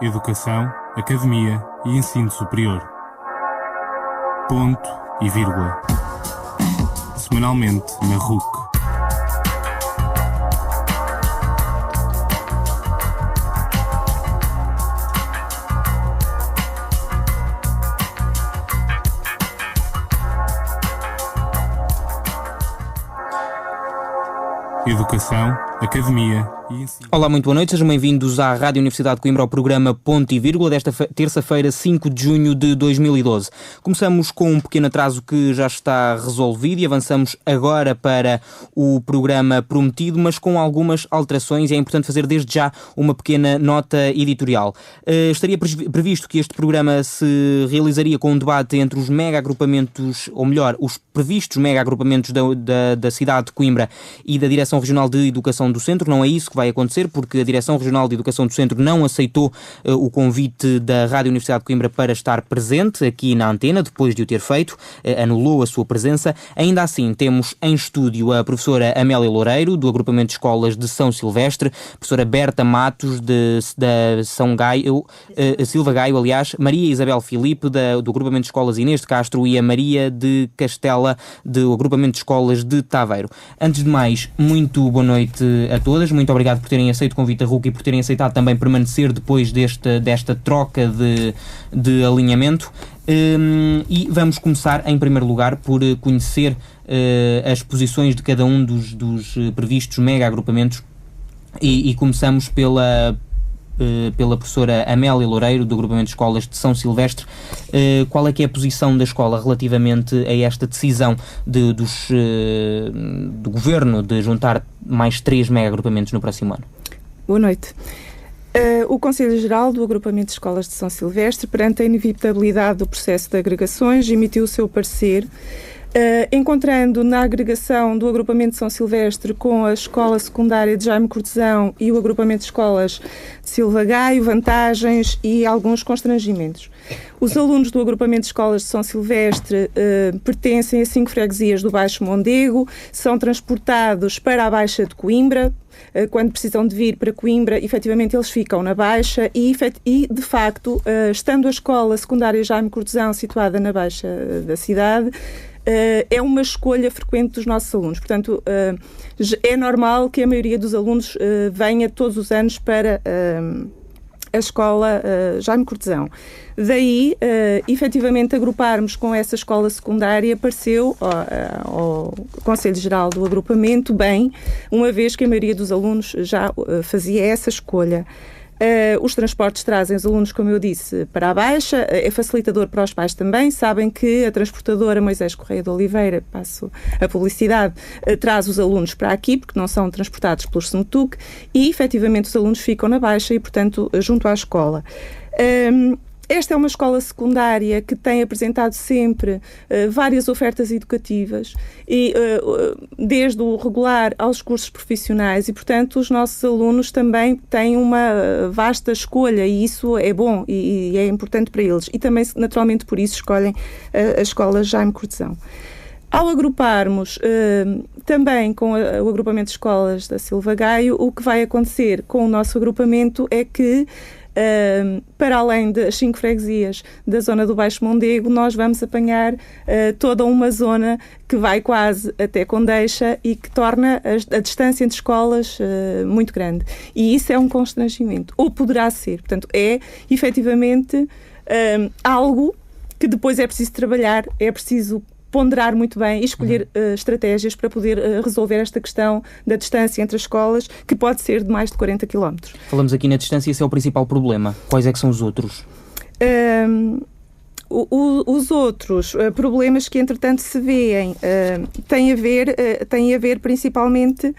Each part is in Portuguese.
Educação, Academia e Ensino Superior. Ponto e vírgula. Semanalmente na RUC. Educação, Academia e Ensino. Olá, muito boa noite, sejam bem-vindos à Rádio Universidade de Coimbra, ao programa Ponto e Vírgula, desta terça-feira, 5 de junho de 2012. Começamos com um pequeno atraso que já está resolvido e avançamos agora para o programa prometido, mas com algumas alterações, e é importante fazer desde já uma pequena nota editorial. Estaria previsto que este programa se realizaria com um debate entre os mega-agrupamentos, ou melhor, os previstos mega-agrupamentos da cidade de Coimbra e da Direção Regional de Educação do Centro. Não é isso que vai acontecer, porque a Direção Regional de Educação do Centro não aceitou o convite da Rádio Universidade de Coimbra para estar presente aqui na antena, depois de o ter feito, anulou a sua presença. Ainda assim, temos em estúdio a professora Amélia Loureiro, do Agrupamento de Escolas de São Silvestre, a professora Berta Matos, da São Gaio, Silva Gaio, aliás, Maria Isabel Filipe, do Agrupamento de Escolas Inês de Castro, e a Maria de Castela, do Agrupamento de Escolas de Taveiro. Antes de mais, muito boa noite a todas, muito obrigado por terem aceito o convite da RUC e por terem aceitado também permanecer depois desta troca de alinhamento. E vamos começar, em primeiro lugar, por conhecer as posições de cada um dos previstos mega-agrupamentos, e começamos pela professora Amélia Loureiro, do Agrupamento de Escolas de São Silvestre. Qual é que é a posição da escola relativamente a esta decisão do Governo de juntar mais 3 mega-agrupamentos no próximo ano? Boa noite. O Conselho Geral do Agrupamento de Escolas de São Silvestre, perante a inevitabilidade do processo de agregações, emitiu o seu parecer, encontrando na agregação do Agrupamento de São Silvestre com a Escola Secundária de Jaime Cortesão e o Agrupamento de Escolas de Silva Gaio vantagens e alguns constrangimentos. Os alunos do Agrupamento de Escolas de São Silvestre pertencem a 5 freguesias do Baixo Mondego, são transportados para a Baixa de Coimbra. Quando precisam de vir para Coimbra, efetivamente eles ficam na Baixa e de facto, estando a Escola Secundária Jaime Cortesão situada na Baixa da cidade, é uma escolha frequente dos nossos alunos. Portanto, é normal que a maioria dos alunos venha todos os anos para a escola Jaime Cortesão. Daí, efetivamente, agruparmos com essa escola secundária pareceu ao Conselho Geral do Agrupamento bem, uma vez que a maioria dos alunos já fazia essa escolha. Os transportes trazem os alunos, como eu disse, para a Baixa, é facilitador para os pais também. Sabem que a transportadora Moisés Correia de Oliveira, passo a publicidade, traz os alunos para aqui, porque não são transportados pelos SEMTUC, e efetivamente os alunos ficam na Baixa e, portanto, junto à escola. Esta é uma escola secundária que tem apresentado sempre várias ofertas educativas, e desde o regular aos cursos profissionais, e, portanto, os nossos alunos também têm uma vasta escolha, e isso é bom e é importante para eles. E também, naturalmente, por isso escolhem a escola Jaime Cortesão. Ao agruparmos também com o agrupamento de escolas da Silva Gaio, o que vai acontecer com o nosso agrupamento é que, para além das 5 freguesias da zona do Baixo Mondego, nós vamos apanhar toda uma zona que vai quase até Condeixa e que torna a distância entre escolas muito grande. E isso é um constrangimento, ou poderá ser. Portanto, é efetivamente algo que depois é preciso trabalhar, é preciso ponderar muito bem e escolher estratégias para poder resolver esta questão da distância entre as escolas, que pode ser de mais de 40 km. Falamos aqui na distância, esse é o principal problema. Quais é que são os outros? Os outros problemas que, entretanto, se vêem têm a ver principalmente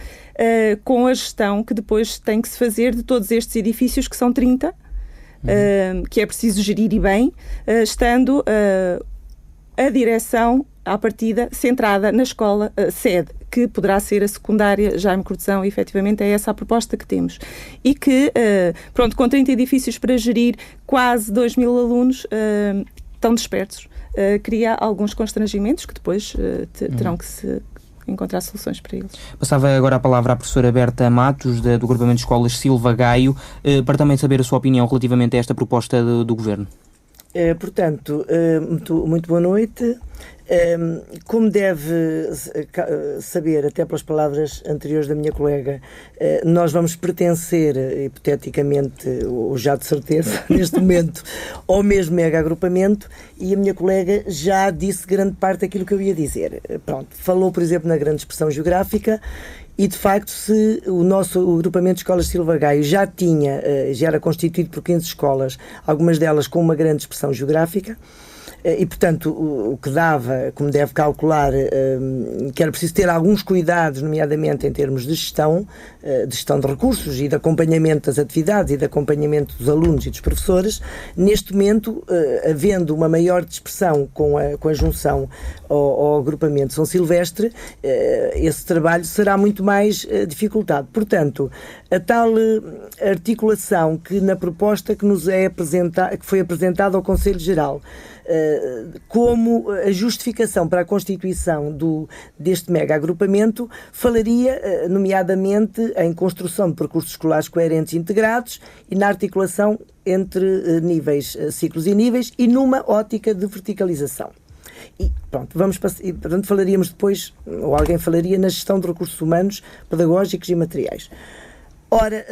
com a gestão que depois tem que se fazer de todos estes edifícios, que são 30, que é preciso gerir e bem, estando a direção à partida centrada na escola sede, que poderá ser a secundária Jaime Cortesão, e efetivamente é essa a proposta que temos. E que, com 30 edifícios para gerir quase 2.000 alunos tão dispersos, cria alguns constrangimentos que depois terão que encontrar soluções para eles. Passava agora a palavra à professora Berta Matos, do Agrupamento de Escolas Silva Gaio, para também saber a sua opinião relativamente a esta proposta do Governo. Portanto, muito boa noite. Como deve saber, até pelas palavras anteriores da minha colega, nós vamos pertencer, hipoteticamente, ou já de certeza, neste momento, ao mesmo mega agrupamento, e a minha colega já disse grande parte daquilo que eu ia dizer. Pronto, falou, por exemplo, na grande expressão geográfica, e de facto, se o agrupamento de escolas Silva Gaio já era constituído por 15 escolas, algumas delas com uma grande expressão geográfica, e portanto o que dava, como deve calcular, que era preciso ter alguns cuidados, nomeadamente em termos de gestão de recursos e de acompanhamento das atividades e de acompanhamento dos alunos e dos professores. Neste momento, havendo uma maior dispersão com a junção ao agrupamento São Silvestre, esse trabalho será muito mais dificultado. Portanto, a tal articulação que na proposta que nos que foi apresentada ao Conselho Geral, como a justificação para a constituição deste mega agrupamento, falaria nomeadamente em construção de percursos escolares coerentes e integrados e na articulação entre ciclos e níveis e numa ótica de verticalização. E pronto, portanto, falaríamos depois, ou alguém falaria, na gestão de recursos humanos, pedagógicos e materiais. Ora,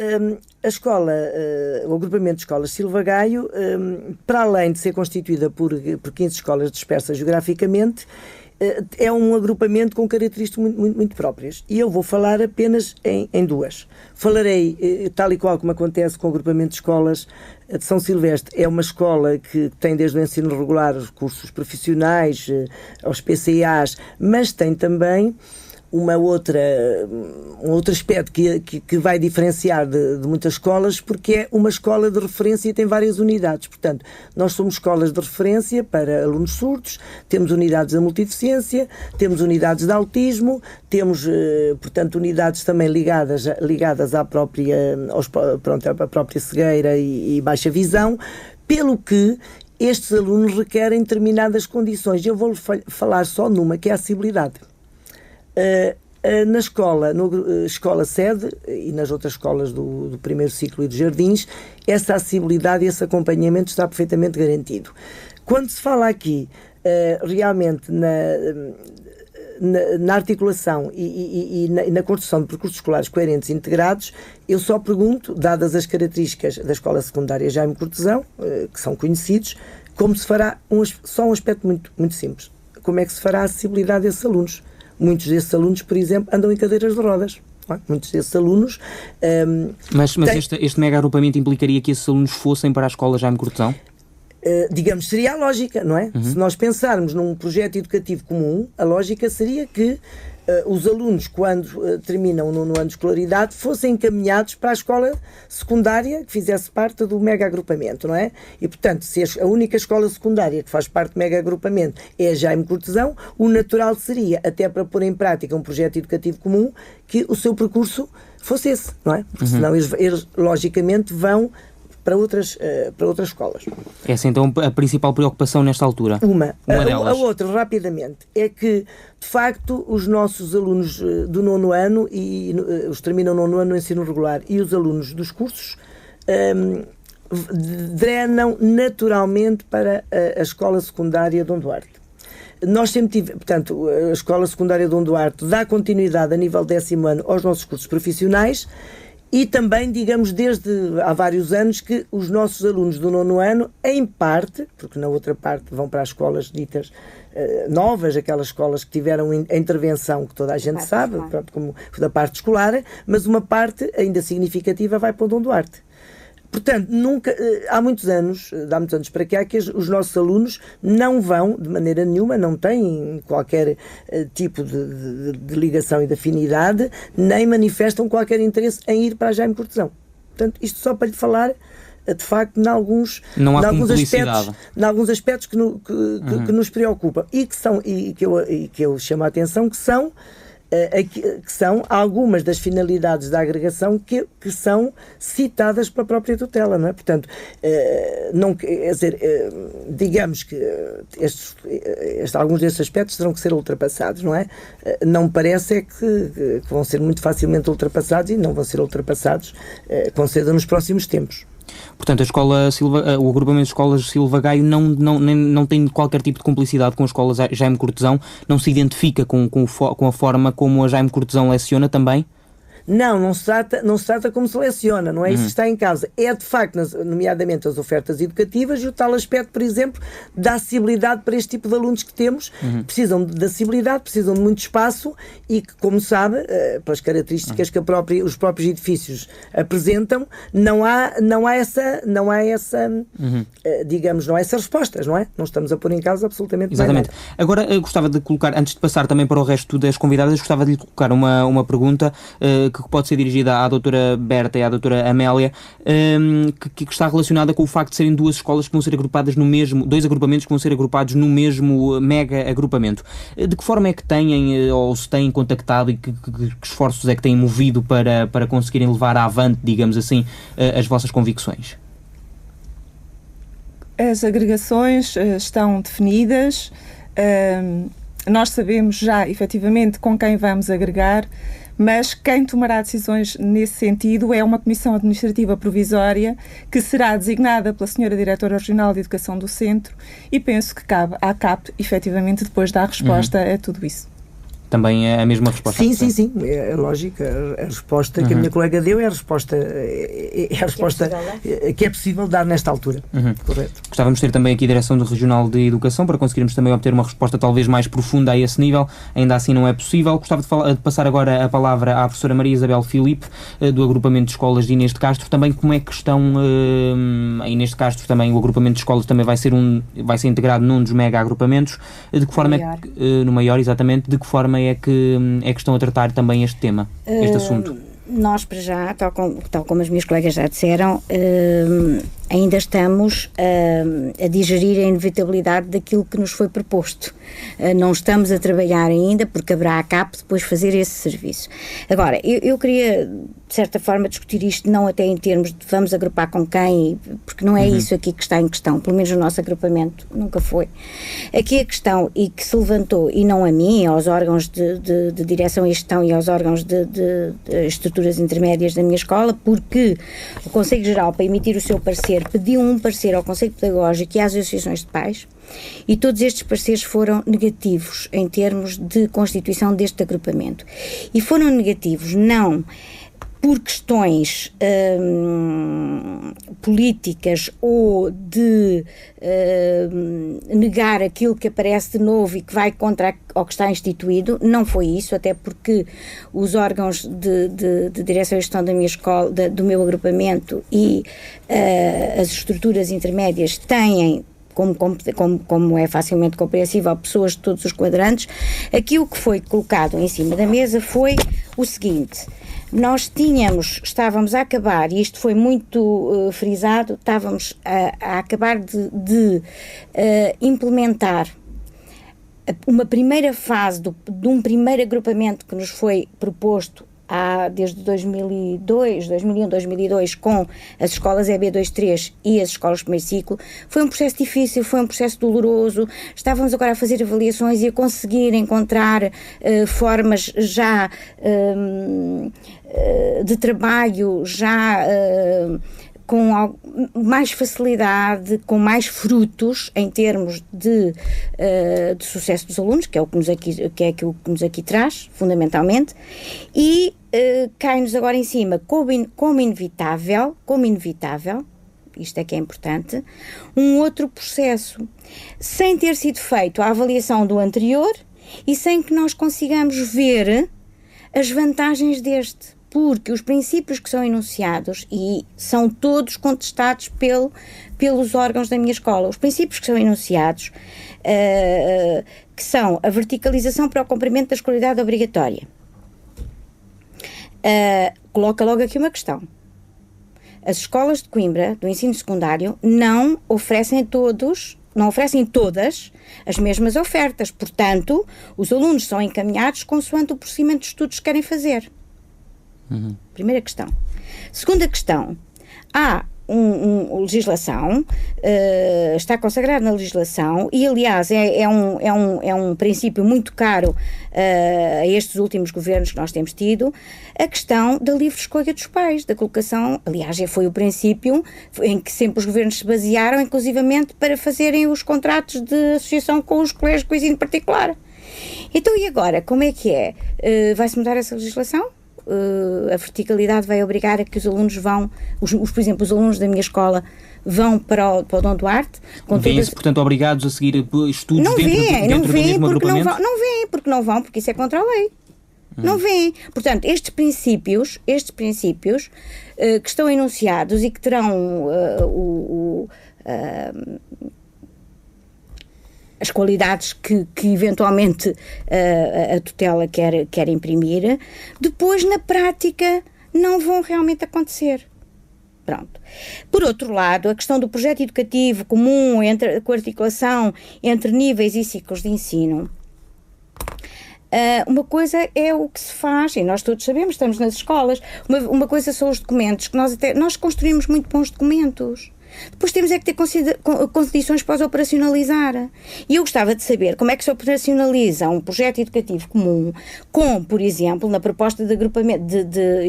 o agrupamento de escolas Silva Gaio, para além de ser constituída por 15 escolas dispersas geograficamente, é um agrupamento com características muito, muito próprias. E eu vou falar apenas em duas. Falarei, tal e qual como acontece com o agrupamento de escolas de São Silvestre, é uma escola que tem desde o ensino regular os cursos profissionais, aos PCAs, mas tem também um outro aspecto que vai diferenciar de muitas escolas, porque é uma escola de referência e tem várias unidades. Portanto, nós somos escolas de referência para alunos surdos, temos unidades da multideficiência, temos unidades de autismo, temos, portanto, unidades também ligadas à própria cegueira e baixa visão, pelo que estes alunos requerem determinadas condições. Eu vou falar só numa, que é a acessibilidade. Na escola sede e nas outras escolas do primeiro ciclo e dos jardins, essa acessibilidade e esse acompanhamento está perfeitamente garantido. Quando se fala aqui realmente na articulação e na construção de percursos escolares coerentes e integrados, eu só pergunto, dadas as características da escola secundária Jaime Cortesão, que são conhecidos, como se fará só um aspecto muito, muito simples. Como é que se fará a acessibilidade desses alunos? Muitos desses alunos, por exemplo, andam em cadeiras de rodas. Muitos desses alunos... Mas este mega agrupamento implicaria que esses alunos fossem para a escola Jaime Cortesão? Digamos, seria a lógica, não é? Uhum. Se nós pensarmos num projeto educativo comum, a lógica seria que os alunos, quando terminam no ano de escolaridade, fossem encaminhados para a escola secundária que fizesse parte do mega agrupamento, não é? E, portanto, se a única escola secundária que faz parte do mega agrupamento é a Jaime Cortesão, o natural seria, até para pôr em prática um projeto educativo comum, que o seu percurso fosse esse, não é? Porque senão eles logicamente vão para outras escolas. Essa então a principal preocupação nesta altura? Uma delas. A outra, rapidamente, é que, de facto, os nossos alunos do 9º ano, e os que terminam o 9º ano no ensino regular, e os alunos dos cursos, drenam naturalmente para a escola secundária Dom Duarte. Nós sempre tivemos, portanto, a escola secundária Dom Duarte dá continuidade a nível 10º ano aos nossos cursos profissionais. E também, digamos, desde há vários anos que os nossos alunos do 9º ano, em parte, porque na outra parte vão para as escolas ditas novas, aquelas escolas que tiveram a intervenção que toda a gente sabe, pronto, como da parte escolar, mas uma parte ainda significativa vai para o Dom Duarte. Portanto, há muitos anos para cá, que os nossos alunos não vão, de maneira nenhuma, não têm qualquer tipo de ligação e de afinidade, nem manifestam qualquer interesse em ir para a Jaime Cortesão. Portanto, isto só para lhe falar, de facto, em alguns aspectos que nos preocupam e que eu chamo a atenção, que são que são algumas das finalidades da agregação que são citadas pela própria tutela, não é? Portanto, não, quer dizer, digamos que alguns destes aspectos terão que ser ultrapassados, não é? Não me parece que vão ser muito facilmente ultrapassados e não vão ser ultrapassados com certeza nos próximos tempos. Portanto, o agrupamento de escolas Silva Gaio não tem qualquer tipo de cumplicidade com a escola Jaime Cortesão, não se identifica com a forma como a Jaime Cortesão leciona também? Não se trata como se seleciona, não é isso que está em causa. É, de facto, nomeadamente as ofertas educativas e o tal aspecto, por exemplo, da acessibilidade para este tipo de alunos que temos, precisam de acessibilidade, precisam de muito espaço e que, como sabe, pelas características que os próprios edifícios apresentam, não há essas respostas, não é? Não estamos a pôr em causa absolutamente nada. Exatamente. Agora, gostava de colocar, antes de passar também para o resto das convidadas, gostava de lhe colocar uma pergunta que pode ser dirigida à doutora Berta e à doutora Amélia, que está relacionada com o facto de serem duas escolas que vão ser agrupadas dois agrupamentos que vão ser agrupados no mesmo mega agrupamento. De que forma é que têm, ou se têm contactado e que esforços é que têm movido para conseguirem levar avante, digamos assim, as vossas convicções? As agregações estão definidas, nós sabemos já, efetivamente, com quem vamos agregar, mas quem tomará decisões nesse sentido é uma comissão administrativa provisória que será designada pela senhora Diretora Regional de Educação do Centro e penso que cabe à CAP, efetivamente, depois dar resposta a tudo isso. Também é a mesma resposta? Sim. É lógico. A resposta que a minha colega deu é a resposta que é possível dar nesta altura. Correto. Gostávamos de ter também aqui a Direção Regional de Educação para conseguirmos também obter uma resposta talvez mais profunda a esse nível. Ainda assim não é possível. Gostava de passar agora a palavra à professora Maria Isabel Filipe, do agrupamento de escolas de Inês de Castro. Também como é que estão a Inês de Castro, também o agrupamento de escolas também vai ser integrado num dos mega agrupamentos. De que forma no maior, exatamente, de que forma é que estão a tratar também este tema, este assunto? Nós, para já, tal como as minhas colegas já disseram, ainda estamos a digerir a inevitabilidade daquilo que nos foi proposto. Não estamos a trabalhar ainda, porque haverá a CAP depois fazer esse serviço. Agora, eu queria, de certa forma, discutir isto não até em termos de vamos agrupar com quem, porque não é isso aqui que está em questão, pelo menos no nosso agrupamento nunca foi. Aqui a questão, e que se levantou, e não a mim, aos órgãos de direção e gestão e aos órgãos de estruturas intermédias da minha escola, porque o Conselho Geral, para emitir o seu parecer, pediu um parecer ao Conselho Pedagógico e às associações de pais, e todos estes pareceres foram negativos em termos de constituição deste agrupamento. E foram negativos não por questões políticas ou de negar aquilo que aparece de novo e que vai contra o que está instituído, não foi isso, até porque os órgãos de direção e gestão da minha escola, do meu agrupamento e as estruturas intermédias têm, como é facilmente compreensível, pessoas de todos os quadrantes. Aqui o que foi colocado em cima da mesa foi o seguinte: nós estávamos a acabar, e isto foi muito frisado, estávamos a acabar de implementar uma primeira fase de um primeiro agrupamento que nos foi proposto desde 2001, 2002, com as escolas EB23 e as escolas de primeiro ciclo. Foi um processo difícil, foi um processo doloroso. Estávamos agora a fazer avaliações e a conseguir encontrar formas já de trabalho, já com mais facilidade, com mais frutos em termos de sucesso dos alunos, que é aquilo que nos aqui traz, fundamentalmente, e cai-nos agora em cima, como inevitável, isto é que é importante, um outro processo, sem ter sido feito a avaliação do anterior e sem que nós consigamos ver as vantagens deste. Porque os princípios que são enunciados, e são todos contestados pelos órgãos da minha escola, os princípios que são enunciados, que são a verticalização para o cumprimento da escolaridade obrigatória, coloca logo aqui uma questão. As escolas de Coimbra, do ensino secundário, não oferecem a todos não oferecem todas as mesmas ofertas. Portanto, os alunos são encaminhados consoante o procedimento de estudos que querem fazer. Primeira questão. Segunda questão. Há legislação, está consagrado na legislação e, aliás, é um princípio muito caro a estes últimos governos que nós temos tido, a questão da livre escolha dos pais, da colocação, aliás, foi o princípio em que sempre os governos se basearam, inclusivamente, para fazerem os contratos de associação com os colégios de ensino particular. Então, e agora, como é que é? Vai-se mudar essa legislação? A verticalidade vai obrigar a que os alunos vão, por exemplo, os alunos da minha escola vão para o Dom Duarte. Vêm-se, portanto, obrigados a seguir estudos dentro do mesmo agrupamento? Não vêm, porque isso é contra a lei. Não vêm. Portanto, estes princípios que estão enunciados e que terão as qualidades que eventualmente a tutela quer imprimir, depois na prática não vão realmente acontecer. Pronto. Por outro lado, a questão do projeto educativo comum, com articulação entre níveis e ciclos de ensino, uma coisa é o que se faz, e nós todos sabemos, estamos nas escolas, uma coisa são os documentos, que nós construímos muito bons documentos. Depois temos é que ter condições para os operacionalizar. E eu gostava de saber como é que se operacionaliza um projeto educativo comum com, por exemplo, na proposta de agrupamento,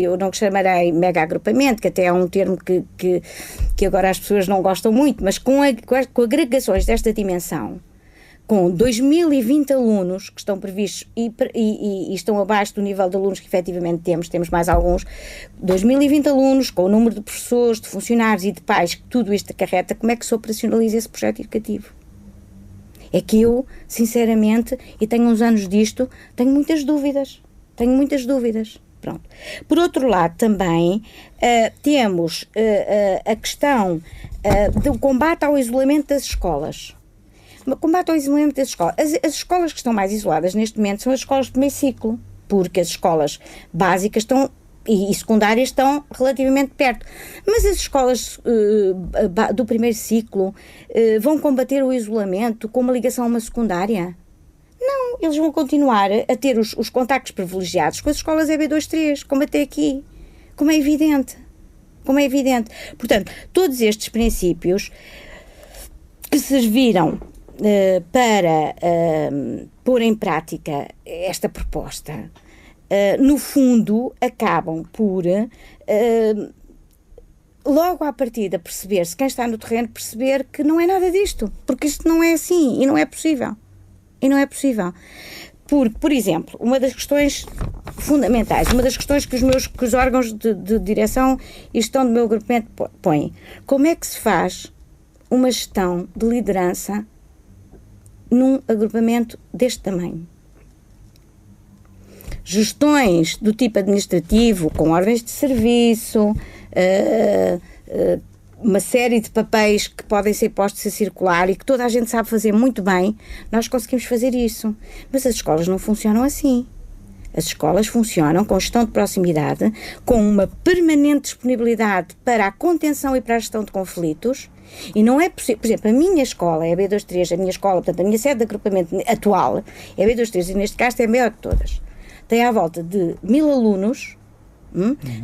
eu não chamarei mega agrupamento, que até é um termo que agora as pessoas não gostam muito, mas com agregações desta dimensão, com 2020 alunos que estão previstos e estão abaixo do nível de alunos que efetivamente temos mais alguns, 2020 alunos, com o número de professores, de funcionários e de pais que tudo isto acarreta, como é que se operacionaliza esse projeto educativo? É que eu, sinceramente, e tenho uns anos disto, tenho muitas dúvidas. Pronto. Por outro lado, também temos a questão do combate ao isolamento das escolas. Combate ao isolamento das escolas. As escolas que estão mais isoladas neste momento são as escolas de primeiro ciclo, porque as escolas básicas e secundárias estão relativamente perto. Mas as escolas do primeiro ciclo vão combater o isolamento com uma ligação a uma secundária? Não, eles vão continuar a ter os contactos privilegiados com as escolas EB2-3, como até aqui, como é evidente. Portanto, todos estes princípios que serviram para pôr em prática esta proposta, no fundo, acabam por, logo à partida, perceber-se, quem está no terreno, perceber que não é nada disto, porque isto não é assim e não é possível. Porque, por exemplo, uma das questões fundamentais, uma das questões que os órgãos de direção e gestão do meu agrupamento põem, como é que se faz uma gestão de liderança num agrupamento deste tamanho? Gestões do tipo administrativo, com ordens de serviço, uma série de papéis que podem ser postos a circular e que toda a gente sabe fazer muito bem, nós conseguimos fazer isso. Mas as escolas não funcionam assim. As escolas funcionam com gestão de proximidade, com uma permanente disponibilidade para a contenção e para a gestão de conflitos. E não é possível, por exemplo, a minha escola é a B23, a minha escola, portanto, a minha sede de agrupamento atual é a B23 e neste caso é a maior de todas. Tem à volta de 1000 alunos,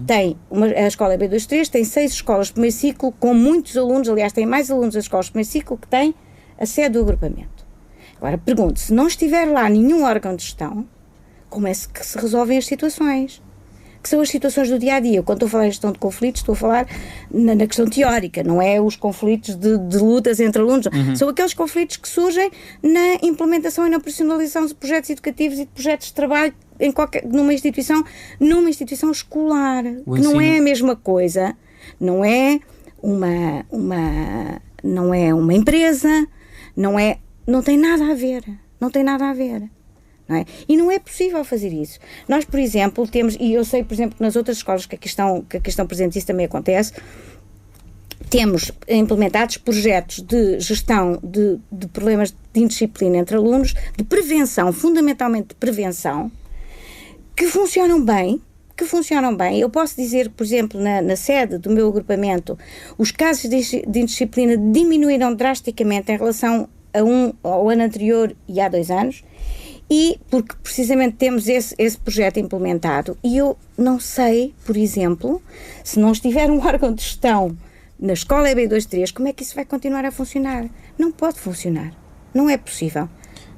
tem a escola B23, tem 6 escolas de primeiro ciclo com muitos alunos, aliás, tem mais alunos das escolas de primeiro ciclo que tem a sede do agrupamento. Agora, pergunto, se não estiver lá nenhum órgão de gestão, como é que se resolvem as situações? Que são as situações do dia-a-dia. Quando estou a falar em gestão de conflitos, estou a falar na questão teórica, não é os conflitos de lutas entre alunos. São aqueles conflitos que surgem na implementação e na operacionalização de projetos educativos e de projetos de trabalho numa instituição escolar, que não é a mesma coisa, não é uma empresa, não tem nada a ver. Não é? E não é possível fazer isso. Nós, por exemplo, temos, e eu sei, por exemplo, que nas outras escolas que aqui estão presentes isso também acontece, temos implementados projetos de gestão de problemas de indisciplina entre alunos, de prevenção, fundamentalmente de prevenção, que funcionam bem, que funcionam bem. Eu posso dizer, por exemplo, na sede do meu agrupamento, os casos de indisciplina diminuíram drasticamente em relação ao ano anterior e há 2 anos, e porque precisamente temos esse projeto implementado. E eu não sei, por exemplo, se não estiver um órgão de gestão na escola EB23, como é que isso vai continuar a funcionar? Não pode funcionar. Não é possível.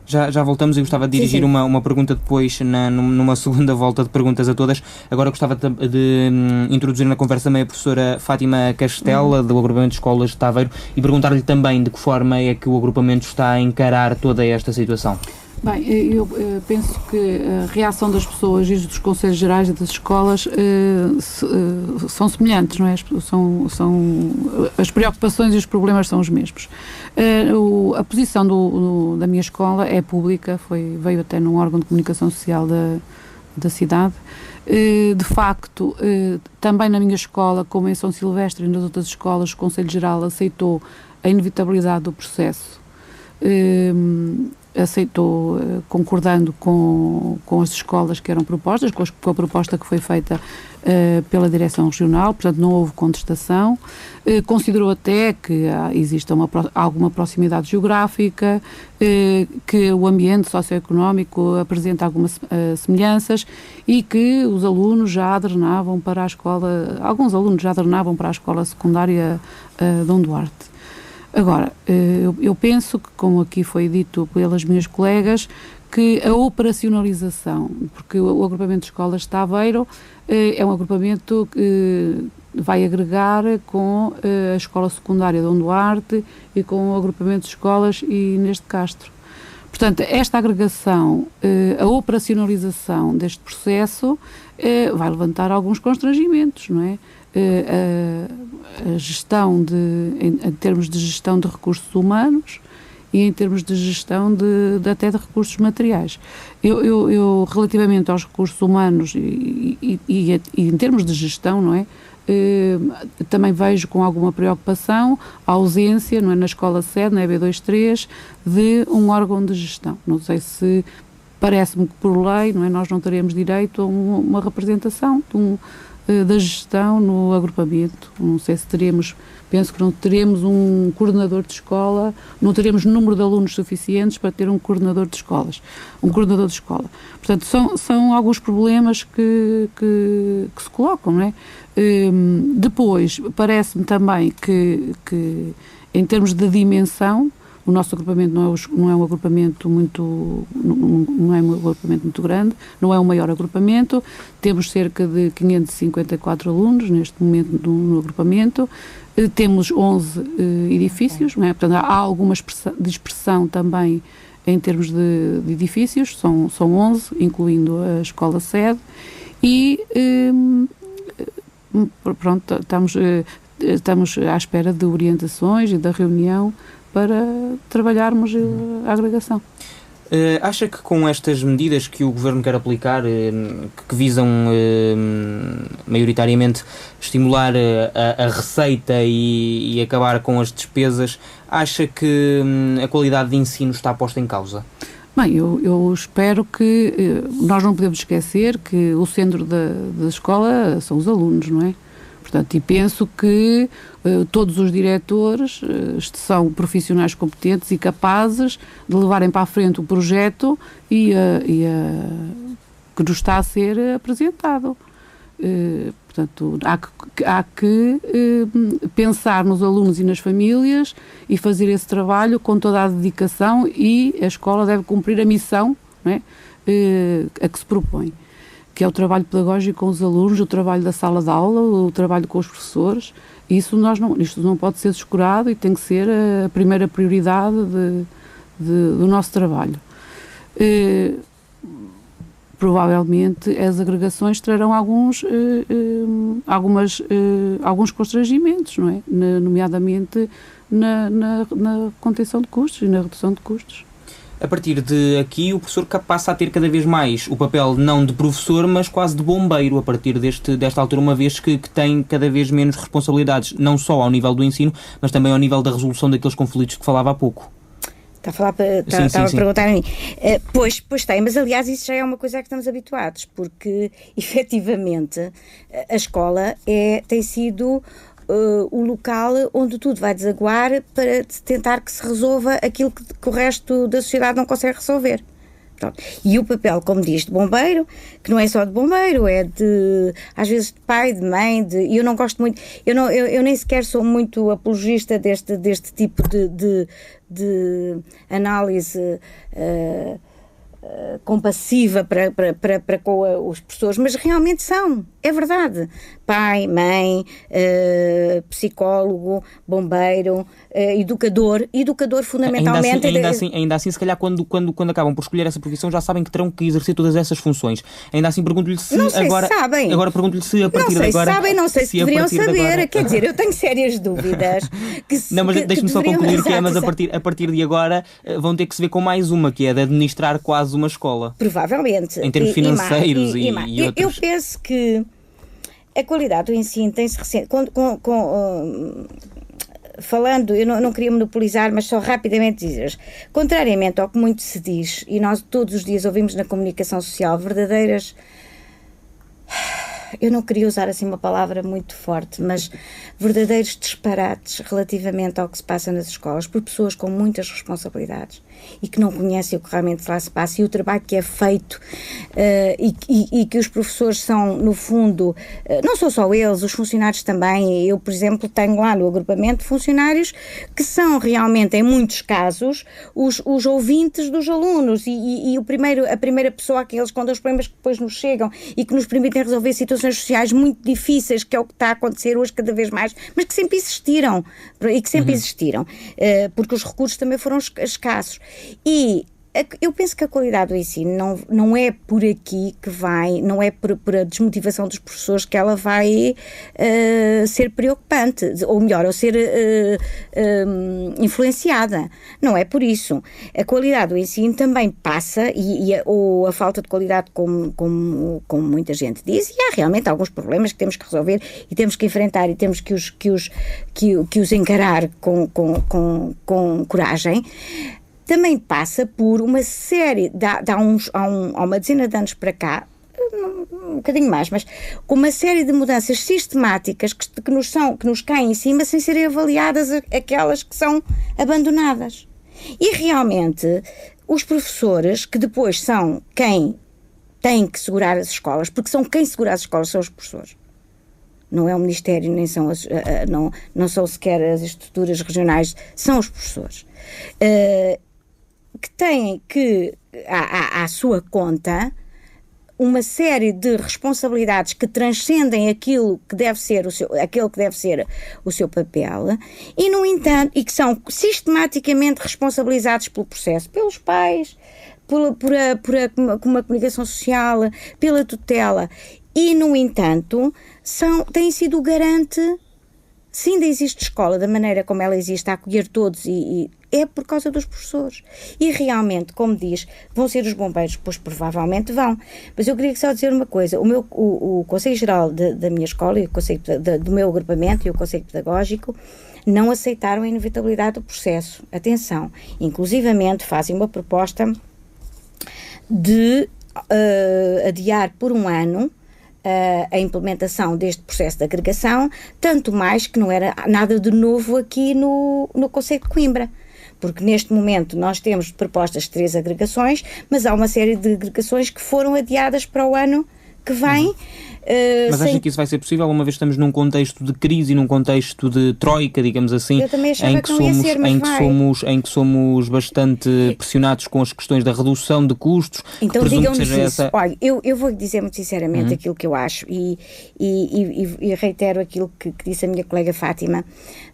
Já voltamos. Eu gostava de dirigir uma pergunta depois, numa segunda volta de perguntas a todas. Agora gostava de introduzir na conversa também a professora Fátima Castela, do agrupamento de escolas de Taveiro, e perguntar-lhe também de que forma é que o agrupamento está a encarar toda esta situação. Bem, eu penso que a reação das pessoas e dos conselhos gerais e das escolas são semelhantes, não é? As preocupações e os problemas são os mesmos. A posição da minha escola é pública, veio até num órgão de comunicação social da cidade. De facto, também na minha escola, como em São Silvestre e nas outras escolas, o Conselho Geral aceitou a inevitabilidade do processo. Aceitou, concordando com as escolas que eram propostas, com a proposta que foi feita pela Direção Regional, portanto não houve contestação. Considerou até que existe alguma proximidade geográfica, que o ambiente socioeconómico apresenta algumas semelhanças e que os alunos já adrenavam para a escola, alguns alunos já adrenavam para a escola secundária Dom Duarte. Agora, eu penso que, como aqui foi dito pelas minhas colegas, que a operacionalização, porque o agrupamento de escolas de Taveiro é um agrupamento que vai agregar com a escola secundária Dom Duarte e com o agrupamento de escolas Inês de Castro. Portanto, esta agregação, a operacionalização deste processo vai levantar alguns constrangimentos, não é? A gestão em termos de gestão de recursos humanos e em termos de gestão até de recursos materiais. Eu relativamente aos recursos humanos e em termos de gestão, não é? Também vejo com alguma preocupação a ausência, não é, na escola sede, na EB23, de um órgão de gestão. Não sei se, parece-me que por lei, não é, nós não teremos direito a uma representação da gestão no agrupamento. Não sei se teremos, penso que não teremos um coordenador de escola, não teremos número de alunos suficientes para ter um coordenador de escola. Portanto, são alguns problemas que se colocam, não é? Depois, parece-me também que em termos de dimensão, o nosso agrupamento não é um agrupamento muito grande, não é um maior agrupamento. Temos cerca de 554 alunos neste momento no agrupamento. Temos 11 edifícios, não é? Portanto, há alguma dispersão também em termos de edifícios, são 11, incluindo a escola sede, e pronto, estamos à espera de orientações e da reunião para trabalharmos a agregação. Acha que com estas medidas que o Governo quer aplicar, que visam maioritariamente estimular a receita e acabar com as despesas, acha que a qualidade de ensino está posta em causa? Bem, eu espero que... nós não podemos esquecer que o centro da escola são os alunos, não é? Portanto, e penso que todos os diretores são profissionais competentes e capazes de levarem para a frente o projeto que nos está a ser apresentado. Portanto, há que pensar nos alunos e nas famílias e fazer esse trabalho com toda a dedicação, e a escola deve cumprir a missão, não é, a que se propõe, que é o trabalho pedagógico com os alunos, o trabalho da sala de aula, o trabalho com os professores. Isto não pode ser descurado e tem que ser a primeira prioridade do nosso trabalho. Provavelmente as agregações trarão alguns constrangimentos, não é? Nomeadamente na contenção de custos e na redução de custos. A partir de aqui, o professor passa a ter cada vez mais o papel não de professor, mas quase de bombeiro, a partir desta altura, uma vez que tem cada vez menos responsabilidades, não só ao nível do ensino, mas também ao nível da resolução daqueles conflitos que falava há pouco. Está a falar estava a perguntar a mim. Pois tem, mas aliás isso já é uma coisa a que estamos habituados, porque efetivamente a escola tem sido o local onde tudo vai desaguar para tentar que se resolva aquilo que o resto da sociedade não consegue resolver. Pronto. E o papel, como diz, de bombeiro, que não é só de bombeiro, é às vezes de pai, de mãe, e eu não gosto muito, eu nem sequer sou muito apologista deste tipo de análise compassiva para com as pessoas, mas realmente são, é verdade. Pai, mãe, psicólogo, bombeiro, educador fundamentalmente. Ainda assim, se calhar quando acabam por escolher essa profissão já sabem que terão que exercer todas essas funções. Ainda assim pergunto-lhe se não sei agora... Se sabem. Agora pergunto-lhe se a partir de agora... Não sei se deveriam saber. Quer dizer, eu tenho sérias dúvidas. Não, mas deixe-me só concluir que mas a partir de agora vão ter que se ver com mais uma, que é de administrar quase uma escola. Provavelmente. Em termos financeiros e outros. Eu penso que a qualidade do ensino tem-se recente... Falando, eu não queria monopolizar, mas só rapidamente dizer, contrariamente ao que muito se diz, e nós todos os dias ouvimos na comunicação social verdadeiras... Eu não queria usar assim uma palavra muito forte, mas verdadeiros disparates relativamente ao que se passa nas escolas por pessoas com muitas responsabilidades e que não conhecem o que realmente lá se passa e o trabalho que é feito e que os professores são, no fundo, não são só eles, os funcionários também. Eu, por exemplo, tenho lá no agrupamento funcionários que são realmente, em muitos casos, os ouvintes dos alunos e a primeira pessoa que eles contam os problemas que depois nos chegam e que nos permitem resolver situações sociais muito difíceis, que é o que está a acontecer hoje cada vez mais, mas que sempre existiram, porque os recursos também foram escassos. E eu penso que a qualidade do ensino não é por aqui que vai, não é por a desmotivação dos professores que ela vai ser preocupante, ou melhor, ou ser influenciada. Não é por isso. A qualidade do ensino também passa, ou a falta de qualidade, como muita gente diz, e há realmente alguns problemas que temos que resolver e temos que enfrentar e temos que os encarar com coragem. Também passa por uma série, há uma dezena de anos para cá, um bocadinho mais, mas com uma série de mudanças sistemáticas que nos caem em cima sem serem avaliadas aquelas que são abandonadas. E realmente os professores, que depois são quem tem que segurar as escolas, porque são quem segura as escolas são os professores. Não é o Ministério, nem são não são sequer as estruturas regionais, são os professores. Que têm à sua conta uma série de responsabilidades que transcendem aquilo que deve ser o seu papel e, no entanto, e que são sistematicamente responsabilizados pelo processo, pelos pais, por uma comunicação social, pela tutela e, no entanto, têm sido o garante, se ainda existe escola da maneira como ela existe, a acolher todos e é por causa dos professores. E realmente, como diz, vão ser os bombeiros, pois provavelmente vão. Mas eu queria só dizer uma coisa, o Conselho Geral da minha escola, e o Conselho do meu agrupamento e o Conselho Pedagógico não aceitaram a inevitabilidade do processo. Atenção, inclusivamente fazem uma proposta de adiar por um ano a implementação deste processo de agregação, tanto mais que não era nada de novo aqui no Conselho de Coimbra. Porque neste momento nós temos propostas de 3 agregações, mas há uma série de agregações que foram adiadas para o ano que vem. Mas acha que isso vai ser possível, uma vez que estamos num contexto de crise e num contexto de troika, digamos assim, em que somos bastante pressionados com as questões da redução de custos? Então digam-nos isso. Olha, eu vou dizer muito sinceramente aquilo que eu acho e reitero aquilo que disse a minha colega Fátima.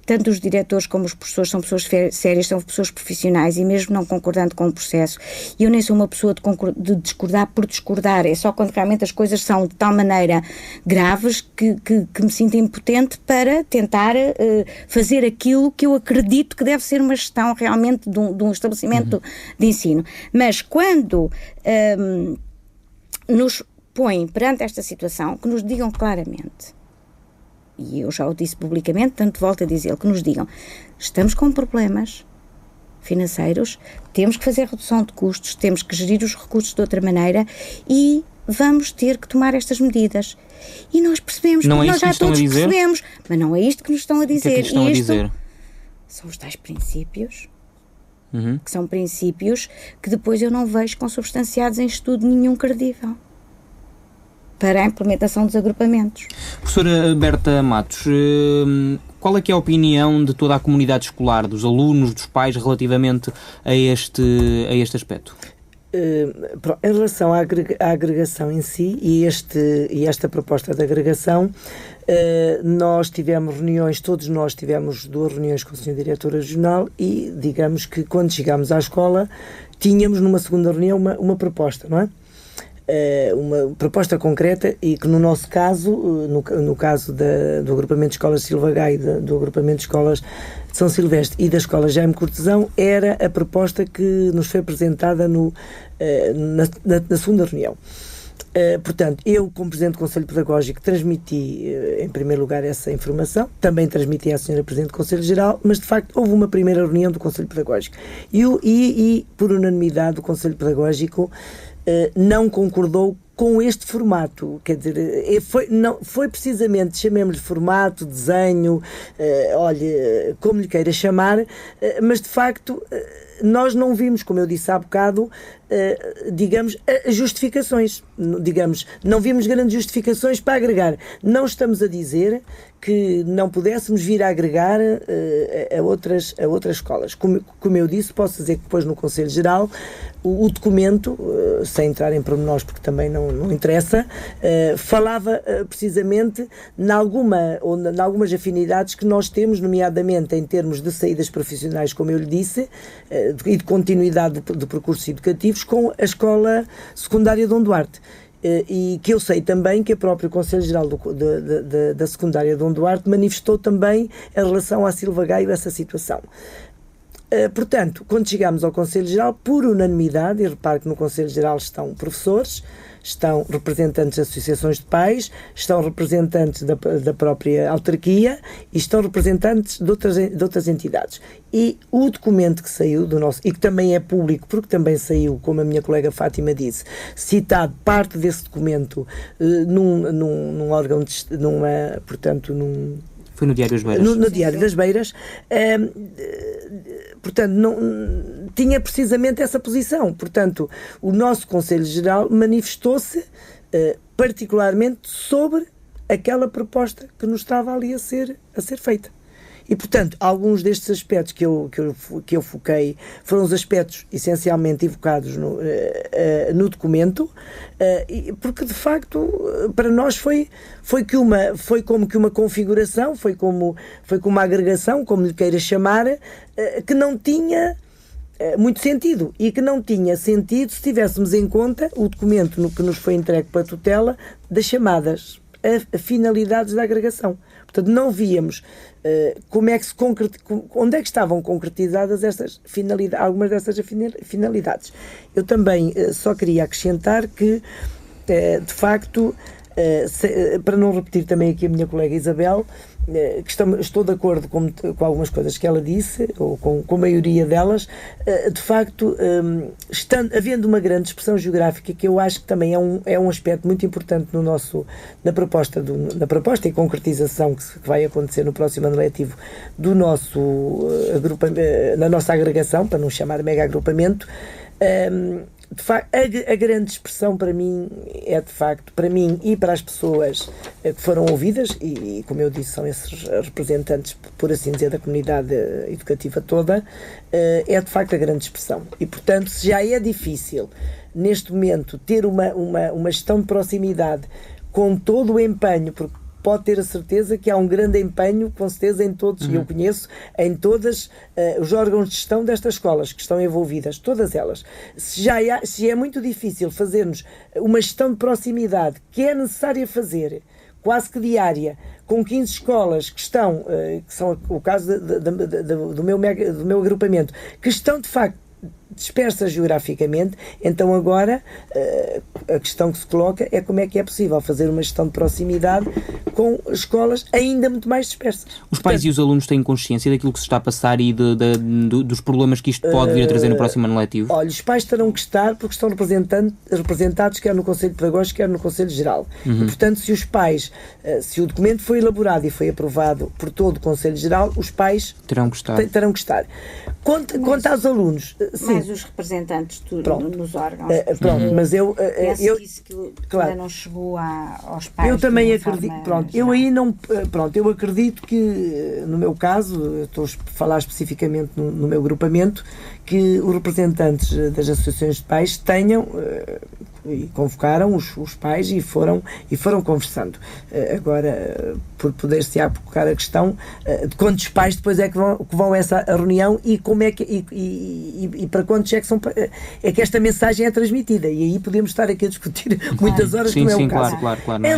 Tanto os diretores como os professores são pessoas sérias, são pessoas profissionais e mesmo não concordando com o processo. E eu nem sou uma pessoa de discordar por discordar, é só quando realmente as coisas são de tal maneira graves que me sinto impotente para tentar fazer aquilo que eu acredito que deve ser uma gestão realmente de um estabelecimento de ensino. Mas quando nos põem perante esta situação, que nos digam claramente, e eu já o disse publicamente, tanto volto a dizer, que nos digam, estamos com problemas financeiros, temos que fazer redução de custos, temos que gerir os recursos de outra maneira e vamos ter que tomar estas medidas. E nós percebemos, não porque é nós já todos percebemos, mas não é isto que nos estão a dizer. O que é que estão a dizer? São os tais princípios, que são princípios que depois eu não vejo consubstanciados em estudo nenhum credível para a implementação dos agrupamentos. Professora Berta Matos, qual é que é a opinião de toda a comunidade escolar, dos alunos, dos pais, relativamente a este aspecto? Em relação à agregação em si e esta proposta de agregação, nós tivemos reuniões, todos nós tivemos 2 reuniões com a Sra. Diretora Regional e digamos que quando chegámos à escola tínhamos numa segunda reunião uma proposta, não é? Uma proposta concreta e que no nosso caso, no caso do agrupamento de escolas de Silva Gaia, do agrupamento de escolas de São Silvestre e da escola Jaime Cortesão, era a proposta que nos foi apresentada na segunda reunião. Portanto, eu, como Presidente do Conselho Pedagógico, transmiti, em primeiro lugar, essa informação, também transmiti à Sra. Presidente do Conselho Geral, mas, de facto, houve uma primeira reunião do Conselho Pedagógico. E por unanimidade, o Conselho Pedagógico não concordou com este formato, quer dizer, foi precisamente, chamemos-lhe formato, desenho, como lhe queira chamar, mas de facto nós não vimos, como eu disse há bocado, digamos, justificações, digamos, não vimos grandes justificações para agregar. Não estamos a dizer que não pudéssemos vir a agregar a outras escolas. Como eu disse, posso dizer que depois no Conselho Geral o documento, sem entrar em pormenores porque também não interessa, falava precisamente em algumas afinidades que nós temos, nomeadamente em termos de saídas profissionais, como eu lhe disse, e de continuidade de percursos educativos com a escola secundária Dom Duarte. E que eu sei também que o próprio Conselho Geral da secundária Dom Duarte manifestou também em relação à Silva Gaia essa situação. Portanto, quando chegámos ao Conselho Geral, por unanimidade, e repare que no Conselho Geral estão professores, estão representantes de associações de pais, estão representantes da própria autarquia e estão representantes de outras entidades. E o documento que saiu do nosso, e que também é público, porque também saiu, como a minha colega Fátima disse, citado parte desse documento num órgão, Foi no Diário das Beiras. No Diário das Beiras. Portanto, tinha precisamente essa posição. Portanto, o nosso Conselho Geral manifestou-se particularmente sobre aquela proposta que nos estava ali a ser feita. E, portanto, alguns destes aspectos que eu foquei foram os aspectos essencialmente evocados no documento, porque, de facto, para nós foi como que uma configuração, foi como uma agregação, como lhe queira chamar, que não tinha muito sentido, e que não tinha sentido se tivéssemos em conta o documento que nos foi entregue pela tutela das chamadas finalidades da agregação. Portanto, não víamos onde é que estavam concretizadas algumas dessas finalidades. Eu também só queria acrescentar que, de facto, para não repetir também aqui a minha colega Isabel, que estou de acordo com algumas coisas que ela disse, ou com a maioria delas, de facto, havendo uma grande dispersão geográfica, que eu acho que também é um aspecto muito importante na proposta e concretização que vai acontecer no próximo ano letivo do na nossa agregação, para não chamar mega agrupamento. De facto, a grande dispersão para mim é, de facto, para mim e para as pessoas que foram ouvidas, e como eu disse, são esses representantes, por assim dizer, da comunidade educativa toda, é de facto a grande dispersão. E, portanto, se já é difícil, neste momento, ter uma gestão de proximidade com todo o empenho, porque pode ter a certeza que há um grande empenho, com certeza, em todos, e eu conheço, em todos os órgãos de gestão destas escolas que estão envolvidas, todas elas. Se é muito difícil fazermos uma gestão de proximidade que é necessária fazer, quase que diária, com 15 escolas que são o caso do meu agrupamento, que estão, de facto, dispersas geograficamente. Então agora a questão que se coloca é como é que é possível fazer uma gestão de proximidade com escolas ainda muito mais dispersas. Os pais e os alunos têm consciência daquilo que se está a passar e dos problemas que isto pode vir a trazer no próximo ano letivo? Olha, os pais terão que estar porque estão representados quer no Conselho Pedagógico, quer no Conselho Geral. E, portanto, se os pais, se o documento foi elaborado e foi aprovado por todo o Conselho Geral, os pais terão que estar. Quanto aos alunos... Mas os representantes nos órgãos. Mas eu disse que ainda não chegou aos pais. Eu também acredito. Eu acredito que, no meu caso, estou a falar especificamente no meu agrupamento, que os representantes das associações de pais tenham e convocaram os pais e foram conversando. Agora, por poder-se colocar a questão de quantos pais depois é que vão a essa reunião e como é que e para quantos é que esta mensagem é transmitida, e aí podemos estar aqui a discutir muitas horas, como é o caso. Claro, em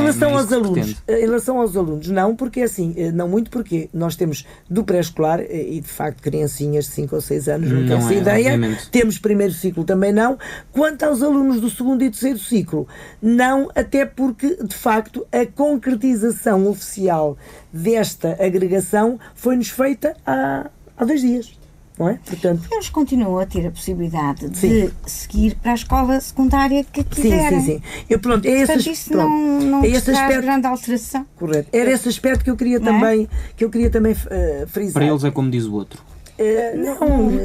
relação aos alunos, não, porque assim, não muito, porque nós temos do pré-escolar e de facto criancinhas de 5 ou 6 anos, não tem essa ideia, obviamente. Temos primeiro ciclo também não. Quanto aos alunos do segundo e terceiro ciclo, não, até porque de facto a concretização oficial desta agregação foi-nos feita há 2 dias. Não é? Portanto, eles continuam a ter a possibilidade de seguir para a escola secundária que quiserem. Sim. Não esse aspecto, grande alteração. Correto. Era esse aspecto que eu queria também frisar. Para eles é como diz o outro.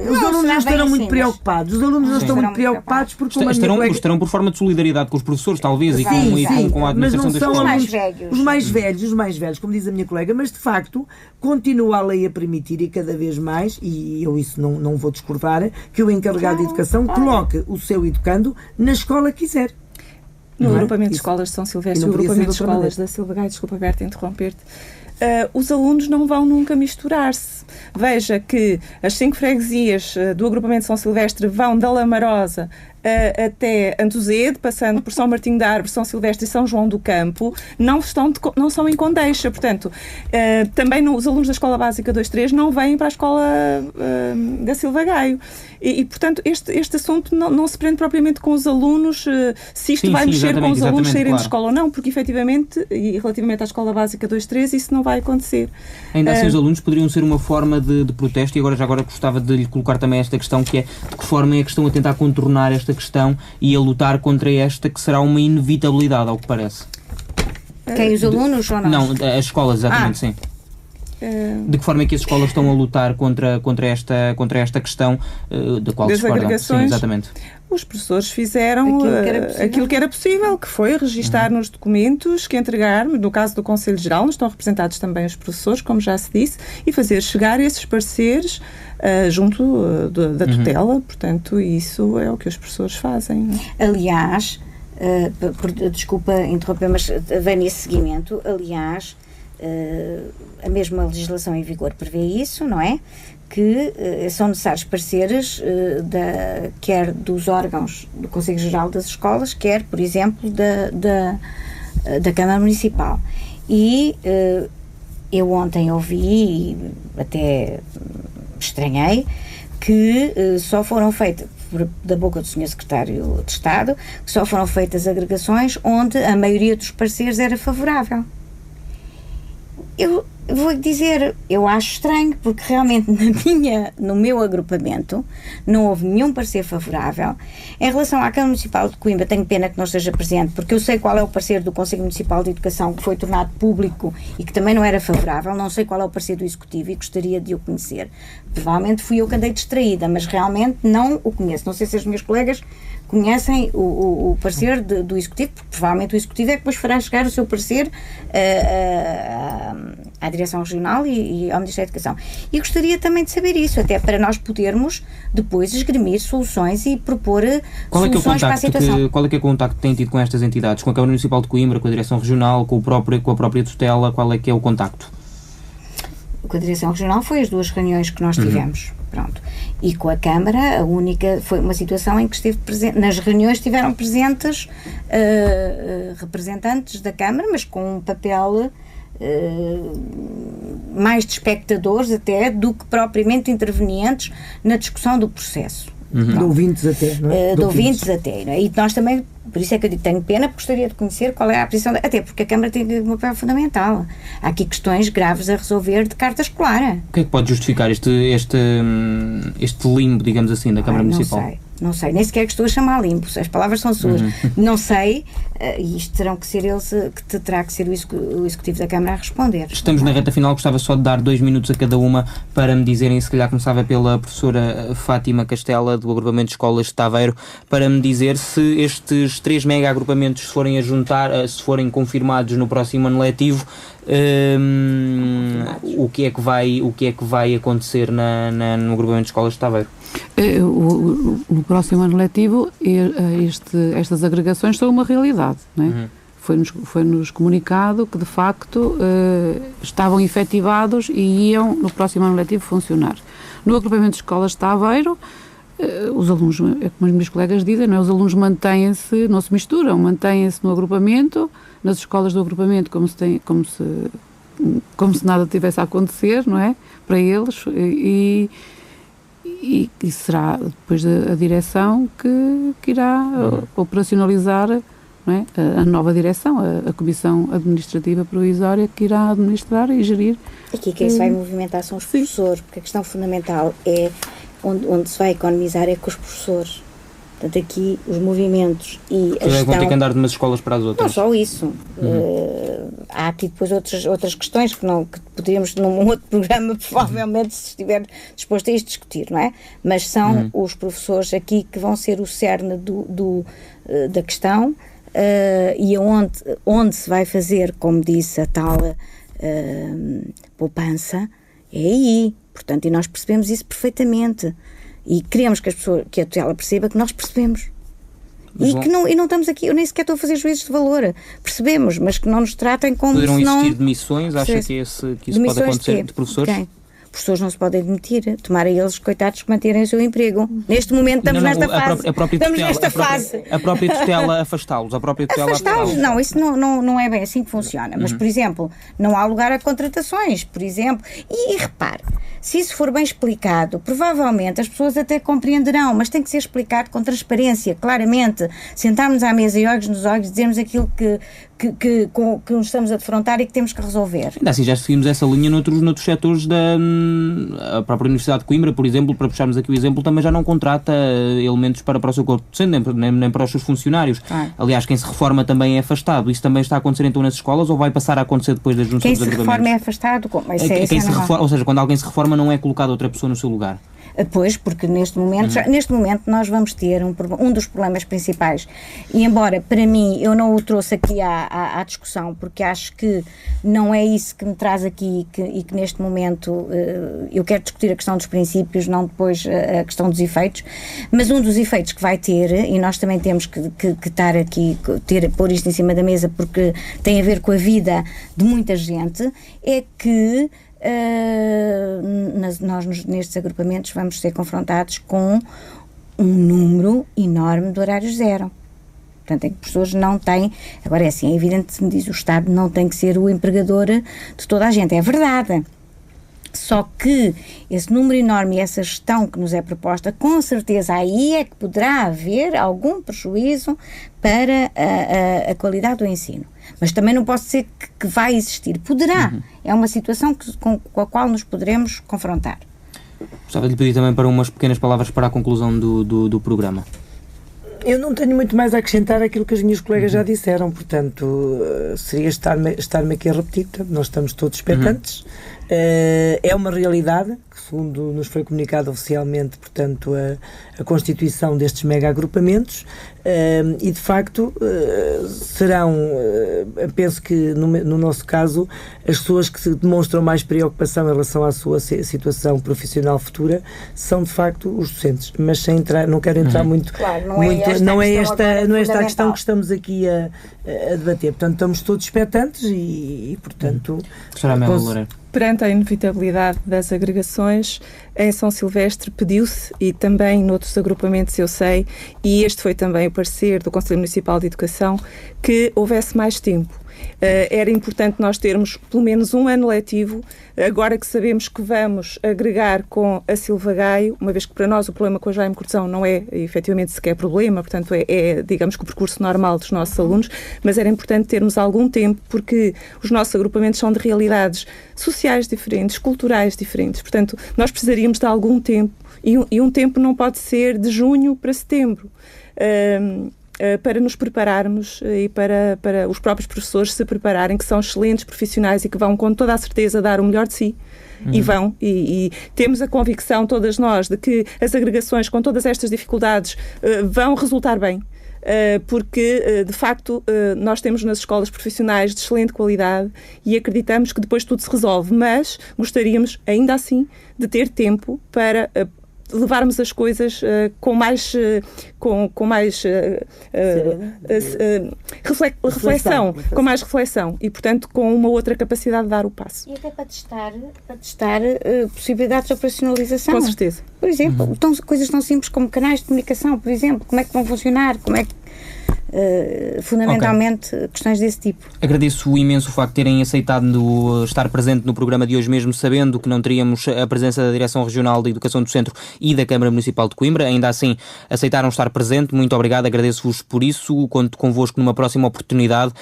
Os alunos não estarão muito preocupados. Os alunos não estão muito preocupados porque estarão por forma de solidariedade com os professores, talvez, e com a administração das escolas. Os mais velhos, como diz a minha colega, mas de facto continua a lei a permitir, e cada vez mais, e eu isso não vou discordar, que o encarregado de educação coloque o seu educando na escola que quiser. No agrupamento de escolas de São Silvestre, no agrupamento de escolas da Silva Gaia, desculpa, Berta, interromper-te, os alunos não vão nunca misturar-se. Veja que as 5 freguesias do agrupamento de São Silvestre vão da Lamarosa até Antuzede, passando por São Martinho da Árvore, São Silvestre e São João do Campo, não são em Condeixa. Portanto, também os alunos da Escola Básica 2-3 não vêm para a Escola da Silva Gaio. E, portanto, este assunto não se prende propriamente com os alunos, se isto vai mexer com os alunos saírem de escola ou não, porque efetivamente, e relativamente à Escola Básica 2-3, isso não vai acontecer. Ainda assim, os alunos poderiam ser uma forma de protesto, e agora gostava de lhe colocar também esta questão, que é de que forma é que estão a tentar contornar esta questão e a lutar contra esta que será uma inevitabilidade, ao que parece. Quem, os alunos ou nós? Não, as escolas, exatamente, sim. De que forma é que as escolas estão a lutar contra esta questão da qual discordam? Sim, exatamente. Os professores fizeram aquilo que era possível, que foi registar nos documentos que entregar, no caso do Conselho Geral, onde estão representados também os professores, como já se disse, e fazer chegar esses pareceres junto da tutela. Portanto, isso é o que os professores fazem. Aliás, desculpa interromper, mas vem nesse seguimento, aliás, a mesma legislação em vigor prevê isso, não é? Que são necessários pareceres quer dos órgãos do Conselho Geral das Escolas, quer, por exemplo, da Câmara Municipal. E eu ontem ouvi, e até estranhei, que só foram feitas, da boca do Sr. Secretário de Estado, que só foram feitas agregações onde a maioria dos pareceres era favorável. Eu vou dizer, eu acho estranho, porque realmente no meu agrupamento não houve nenhum parecer favorável. Em relação à Câmara Municipal de Coimbra, tenho pena que não esteja presente, porque eu sei qual é o parecer do Conselho Municipal de Educação, que foi tornado público e que também não era favorável. Não sei qual é o parecer do Executivo e gostaria de o conhecer. Provavelmente fui eu que andei distraída, mas realmente não o conheço. Não sei se os meus colegas conhecem o parecer do Executivo, porque provavelmente o Executivo é que depois fará chegar o seu parecer à Direção Regional e ao Ministério da Educação. E gostaria também de saber isso, até para nós podermos depois esgrimir soluções e propor soluções para a situação. Qual é que é o contacto que tem tido com estas entidades? Com a Câmara Municipal de Coimbra, com a Direção Regional, com a própria tutela? Qual é que é o contacto? Com a Direção Regional foi as 2 reuniões que nós tivemos. Pronto. E com a Câmara, a única foi uma situação em que esteve presente, nas reuniões estiveram presentes representantes da Câmara, mas com um papel mais de espectadores até do que propriamente intervenientes na discussão do processo. De ouvintes até, não é? De ouvintes até, não é? E nós também, por isso é que eu digo, tenho pena, porque gostaria de conhecer qual é a posição, até porque a Câmara tem um papel fundamental. Há aqui questões graves a resolver de carta escolar. O que é que pode justificar este limbo, digamos assim, da Câmara Municipal? Não sei, nem sequer que estou a chamar limpo, as palavras são suas. Não sei, e isto terão que ser eles, que terá que ser o Executivo da Câmara a responder. Estamos na reta final, gostava só de dar 2 minutos a cada uma para me dizerem, se calhar começava pela professora Fátima Castela, do Agrupamento de Escolas de Taveiro, para me dizer se estes 3 mega agrupamentos se forem a juntar, se forem confirmados no próximo ano letivo, o que é que vai acontecer no Agrupamento de Escolas de Taveiro? No próximo ano letivo, estas agregações são uma realidade, não é? Foi-nos comunicado que, de facto, estavam efetivados e iam, no próximo ano letivo, funcionar. No Agrupamento de Escolas de Taveiro, os alunos, como os meus colegas dizem, não é? Os alunos mantêm-se, não se misturam, mantêm-se no agrupamento, nas escolas do agrupamento, como se nada tivesse a acontecer, não é? Para eles, e será depois a direção que irá operacionalizar, não é? A nova direção, a Comissão Administrativa Provisória, que irá administrar e gerir. Aqui quem se vai movimentar são os professores, porque a questão fundamental é onde se vai economizar é com os professores. Portanto, aqui os movimentos e a gestão... Vão ter que andar de umas escolas para as outras. Não só isso. Há aqui depois outras questões que poderíamos, num outro programa, provavelmente, se estiver disposto a isto, discutir, não é? Mas são os professores aqui que vão ser o cerne da questão, e onde se vai fazer, como disse a tal poupança, é aí. Portanto, e nós percebemos isso perfeitamente. E queremos que a tutela perceba que nós percebemos. E não estamos aqui, eu nem sequer estou a fazer juízos de valor. Percebemos, mas que não nos tratem como Poderão se não... existir demissões? Acha que isso pode acontecer de professores? Quem? Professores não se podem demitir, tomara eles, coitados, que manterem o seu emprego. Neste momento estamos nesta fase. A própria tutela afastá-los. Não, isso não é bem assim que funciona. Mas, por exemplo, não há lugar a contratações, por exemplo. E repare, se isso for bem explicado, provavelmente as pessoas até compreenderão, mas tem que ser explicado com transparência, claramente. Sentarmos à mesa e olhos nos olhos, dizermos aquilo que nos estamos a defrontar e que temos que resolver. Ainda assim, já seguimos essa linha noutros setores a própria Universidade de Coimbra, por exemplo, para puxarmos aqui o exemplo, também já não contrata elementos para o seu corpo docente, nem para os seus funcionários. Aliás, quem se reforma também é afastado. Isso também está a acontecer então nas escolas ou vai passar a acontecer depois da junção dos agrupamentos? Quem se reforma é afastado? Ou seja, quando alguém se reforma não é colocada outra pessoa no seu lugar? Pois, porque neste momento nós vamos ter um dos problemas principais, e embora para mim eu não o trouxe aqui à discussão, porque acho que não é isso que me traz aqui e que neste momento eu quero discutir a questão dos princípios, não depois a questão dos efeitos, mas um dos efeitos que vai ter, e nós também temos que estar aqui, pôr isto em cima da mesa, porque tem a ver com a vida de muita gente, é que nós nestes agrupamentos vamos ser confrontados com um número enorme de horários zero. Portanto, é que pessoas não têm... Agora é assim, é evidente que se me diz o Estado não tem que ser o empregador de toda a gente, é verdade. Só que esse número enorme e essa gestão que nos é proposta, com certeza aí é que poderá haver algum prejuízo para a qualidade do ensino. Mas também não posso dizer que vai existir. Poderá. É uma situação com a qual nos poderemos confrontar. Gostava de lhe pedir também para umas pequenas palavras para a conclusão do programa. Eu não tenho muito mais a acrescentar aquilo que as minhas colegas já disseram, portanto, seria estar-me aqui a repetir. Portanto, nós estamos todos expectantes. É uma realidade, que segundo nos foi comunicado oficialmente, portanto, a constituição destes mega agrupamentos, e de facto serão, penso que no nosso caso, as pessoas que se demonstram mais preocupação em relação à sua situação profissional futura são de facto os docentes, mas sem entrar, não quero entrar muito, claro, não é esta a questão que estamos aqui a debater. Portanto, estamos todos expectantes e portanto... Perante a inevitabilidade das agregações, em São Silvestre pediu-se, e também noutros agrupamentos eu sei, e este foi também o parecer do Conselho Municipal de Educação, que houvesse mais tempo. Era importante nós termos pelo menos um ano letivo, agora que sabemos que vamos agregar com a Silva Gaio, uma vez que para nós o problema com a Jaime Cortesão não é efetivamente sequer problema, portanto digamos que o percurso normal dos nossos alunos, mas era importante termos algum tempo, porque os nossos agrupamentos são de realidades sociais diferentes, culturais diferentes, portanto nós precisaríamos de algum tempo, e um tempo não pode ser de junho para setembro, para nos prepararmos e para os próprios professores se prepararem, que são excelentes profissionais e que vão com toda a certeza dar o melhor de si. E temos a convicção, todas nós, de que as agregações com todas estas dificuldades vão resultar bem. Porque, de facto, nós temos nas escolas profissionais de excelente qualidade e acreditamos que depois tudo se resolve, mas gostaríamos, ainda assim, de ter tempo para levarmos as coisas com mais reflexão, com mais reflexão e, portanto, com uma outra capacidade de dar o passo. E até para testar possibilidades de operacionalização. Com certeza. Por exemplo, coisas tão simples como canais de comunicação, por exemplo, como é que vão funcionar, como é que fundamentalmente questões desse tipo. Agradeço imenso o facto de terem aceitado estar presente no programa de hoje, mesmo sabendo que não teríamos a presença da Direção Regional de Educação do Centro e da Câmara Municipal de Coimbra. Ainda assim, aceitaram estar presente. Muito obrigado, agradeço-vos por isso. Conto convosco numa próxima oportunidade,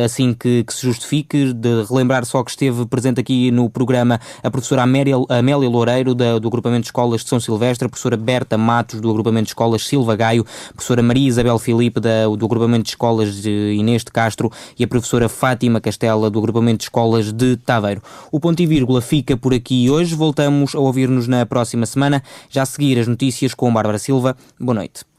assim que se justifique. De relembrar só que esteve presente aqui no programa a professora Amélia Loureiro, do Agrupamento de Escolas de São Silvestre, a professora Berta Matos, do Agrupamento de Escolas Silva Gaio, a professora Maria Isabel Filipe, do Agrupamento de Escolas de Inês de Castro, e a professora Fátima Castela, do Agrupamento de Escolas de Taveiro. O Ponto e Vírgula fica por aqui hoje. Voltamos a ouvir-nos na próxima semana. Já a seguir as notícias com Bárbara Silva. Boa noite.